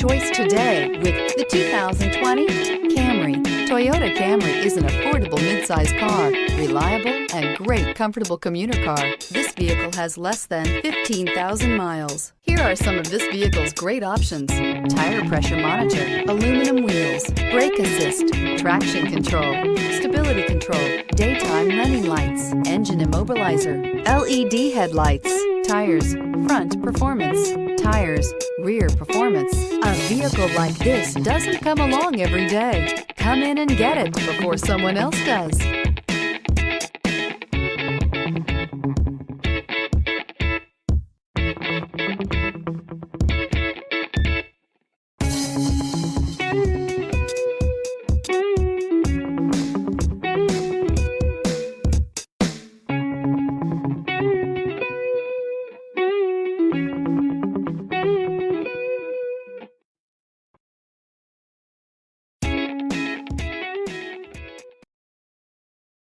choice today with the 2020 Camry. Toyota Camry is an affordable midsize car, reliable and great comfortable commuter car. This vehicle has less than 15,000 miles. Here are some of this vehicle's great options: tire pressure monitor, aluminum wheels, brake assist, traction control, stability control, daytime running lights, engine immobilizer, LED headlights, tires, front performance, tires, rear performance. A vehicle like this doesn't come along every day. Come in and get it before someone else does.